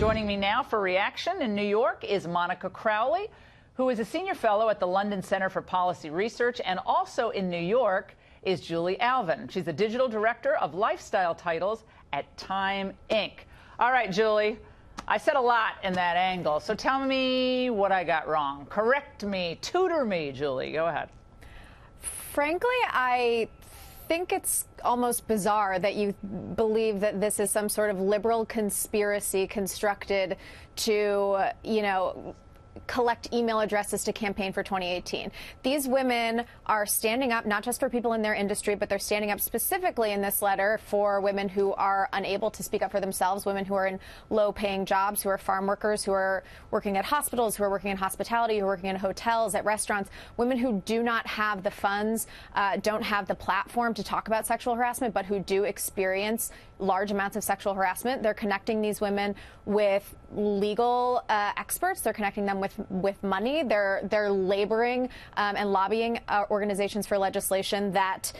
Joining me now for reaction in New York is Monica Crowley, who is a senior fellow at the London Center for Policy Research, and also in New York is Julie Alvin. She's the digital director of lifestyle titles at Time Inc. All right, Julie, I said a lot in that angle, so tell me what I got wrong. Correct me, tutor me, Julie. Go ahead. Frankly, I think it's almost bizarre that you believe that this is some sort of liberal conspiracy constructed to, collect email addresses to campaign for 2018. These women are standing up not just for people in their industry, but they're standing up specifically in this letter for women who are unable to speak up for themselves, women who are in low-paying jobs, who are farm workers, who are working at hospitals, who are working in hospitality, who are working in hotels, at restaurants, women who do not have the funds, don't have the platform to talk about sexual harassment, but who do experience large amounts of sexual harassment. They're connecting these women with legal experts. They're connecting them with money. They're laboring and lobbying organizations for legislation that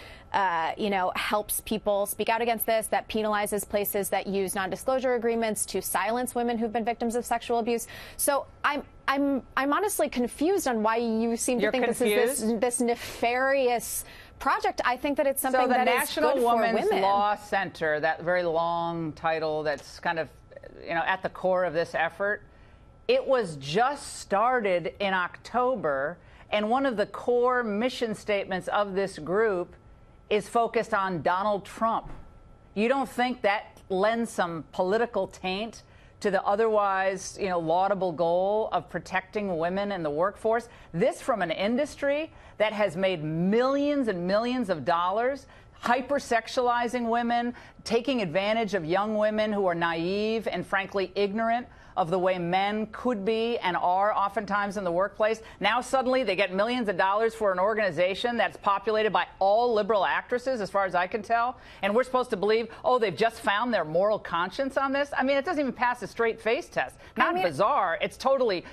helps people speak out against this, that penalizes places that use non-disclosure agreements to silence women who've been victims of sexual abuse. So I'm honestly confused on why you seem to think confused? This is this nefarious project. I think that it's something that is good for women. So the National Women's Law Center, that very long title that's kind of, at the core of this effort, it was just started in October, and one of the core mission statements of this group is focused on Donald Trump. You don't think that lends some political taint to the otherwise, laudable goal of protecting women in the workforce? This from an industry that has made millions and millions of dollars hypersexualizing women, taking advantage of young women who are naive and frankly ignorant of the way men could be and are oftentimes in the workplace. Now suddenly they get millions of dollars for an organization that's populated by all liberal actresses, as far as I can tell. And we're supposed to believe, oh, they've just found their moral conscience on this? I mean, it doesn't even pass a straight face test. Not bizarre. It's totally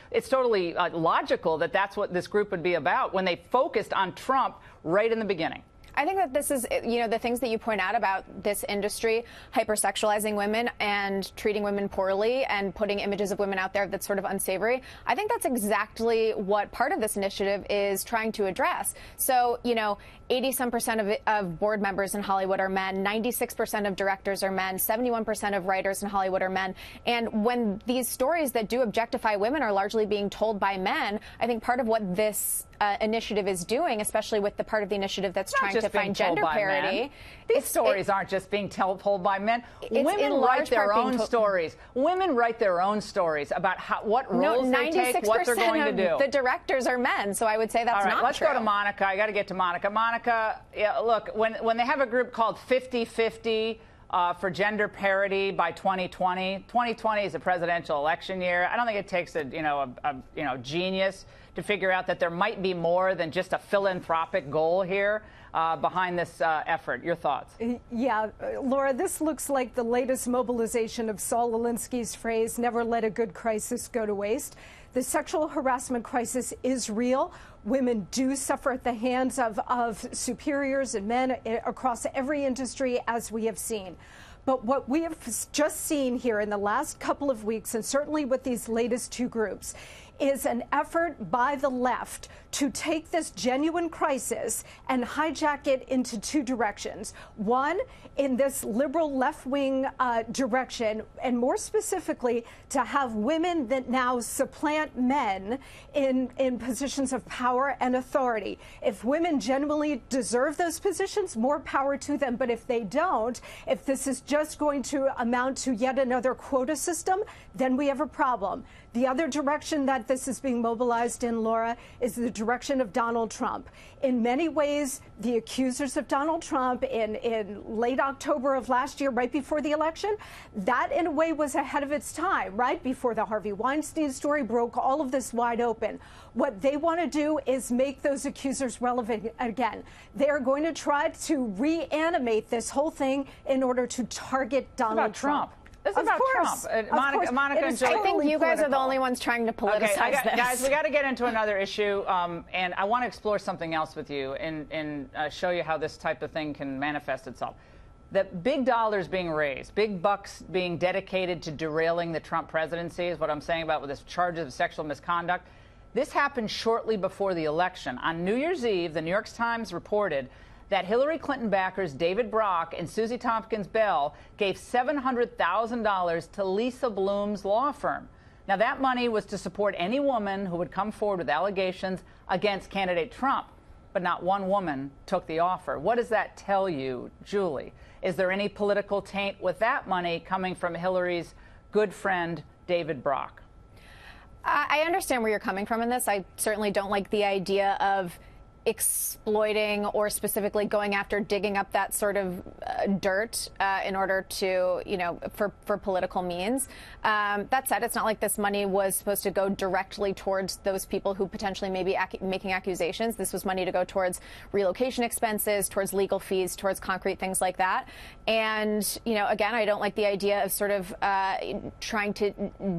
logical that that's what this group would be about when they focused on Trump right in the beginning. I think that this is, the things that you point out about this industry hypersexualizing women and treating women poorly and putting images of women out there that's sort of unsavory. I think that's exactly what part of this initiative is trying to address. So, 80-some% of board members in Hollywood are men, 96% of directors are men, 71% of writers in Hollywood are men. And when these stories that do objectify women are largely being told by men, I think part of what this initiative is doing, especially with the part of the initiative that's trying to find gender parity. These stories aren't just being told by men. Women write their own stories. Women write their own stories about what roles they take, what they're going to do. The directors are men, so I would say that's not true. All right, let's go to Monica. I got to get to Monica. Monica, look, when they have a group called 50-50 for gender parity by 2020, 2020 is a presidential election year. I don't think it takes a genius to figure out that there might be more than just a philanthropic goal here behind this effort. Your thoughts? Yeah, Laura, this looks like the latest mobilization of Saul Alinsky's phrase, never let a good crisis go to waste. The sexual harassment crisis is real. Women do suffer at the hands of superiors and men across every industry, as we have seen. But what we have just seen here in the last couple of weeks, and certainly with these latest two groups, is an effort by the left to take this genuine crisis and hijack it into two directions. One, in this liberal left-wing direction, and more specifically, to have women that now supplant men in positions of power and authority. If women genuinely deserve those positions, more power to them. But if they don't, if this is just going to amount to yet another quota system, then we have a problem. The other direction that this is being mobilized in, Laura, is the direction of Donald Trump. In many ways, the accusers of Donald Trump in late October of last year, right before the election, that in a way was ahead of its time, right before the Harvey Weinstein story broke all of this wide open. What they want to do is make those accusers relevant again. They are going to try to reanimate this whole thing in order to target Donald Trump. This is about Trump. Monica and Joey. I think you guys are the only ones trying to politicize this. Guys, we got to get into another issue, and I want to explore something else with you and show you how this type of thing can manifest itself. that big dollars being raised, big bucks being dedicated to derailing the Trump presidency is what I'm saying about with this charges of sexual misconduct. This happened shortly before the election. On New Year's Eve, the New York Times reported that Hillary Clinton backers David Brock and Susie Tompkins Bell gave $700,000 to Lisa Bloom's law firm. Now, that money was to support any woman who would come forward with allegations against candidate Trump, but not one woman took the offer. What does that tell you, Julie? Is there any political taint with that money coming from Hillary's good friend, David Brock? I understand where you're coming from in this. I certainly don't like the idea of exploiting or specifically going after digging up that sort of dirt in order to, for political means. That said, it's not like this money was supposed to go directly towards those people who potentially may be making accusations. This was money to go towards relocation expenses, towards legal fees, towards concrete things like that. And, again, I don't like the idea of sort of trying to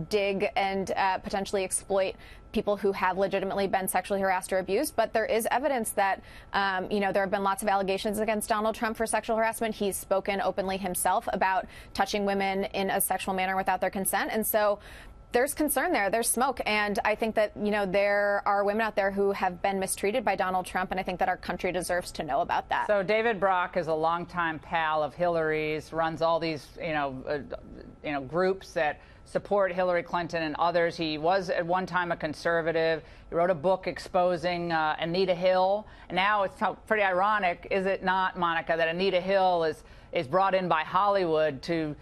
dig and potentially exploit people who have legitimately been sexually harassed or abused. But there is evidence that, there have been lots of allegations against Donald Trump for sexual harassment. He's spoken openly himself about touching women in a sexual manner without their consent. And so there's concern there. There's smoke. And I think that, there are women out there who have been mistreated by Donald Trump. And I think that our country deserves to know about that. So David Brock is a longtime pal of Hillary's, runs all these, groups that support Hillary Clinton and others. He was at one time a conservative. He wrote a book exposing Anita Hill. And now it's pretty ironic, is it not, Monica, that Anita Hill is brought in by Hollywood to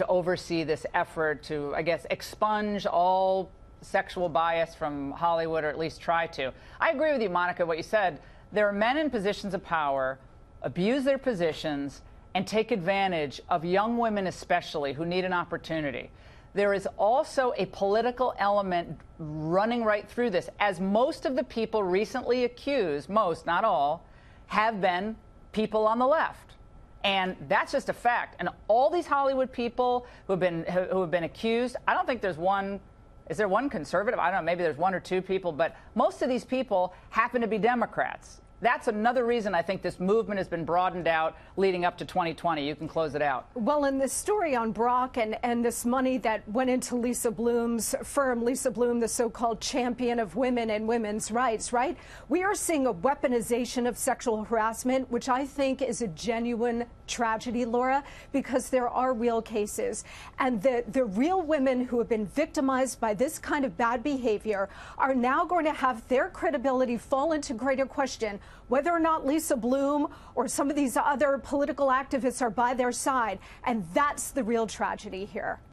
oversee this effort to, I guess, expunge all sexual bias from Hollywood, or at least try to. I agree with you, Monica, what you said. There are men in positions of power, abuse their positions, and take advantage of young women especially who need an opportunity. There is also a political element running right through this, as most of the people recently accused, most, not all, have been people on the left. And that's just a fact. And all these Hollywood people who have been accused, I don't think there's one. Is there one conservative? I don't know. Maybe there's one or two people. But most of these people happen to be Democrats. That's another reason I think this movement has been broadened out leading up to 2020. You can close it out. Well, in this story on Brock and this money that went into Lisa Bloom's firm, Lisa Bloom, the so-called champion of women and women's rights, right? We are seeing a weaponization of sexual harassment, which I think is a genuine tragedy, Laura, because there are real cases. And the real women who have been victimized by this kind of bad behavior are now going to have their credibility fall into greater question, whether or not Lisa Bloom or some of these other political activists are by their side. And that's the real tragedy here.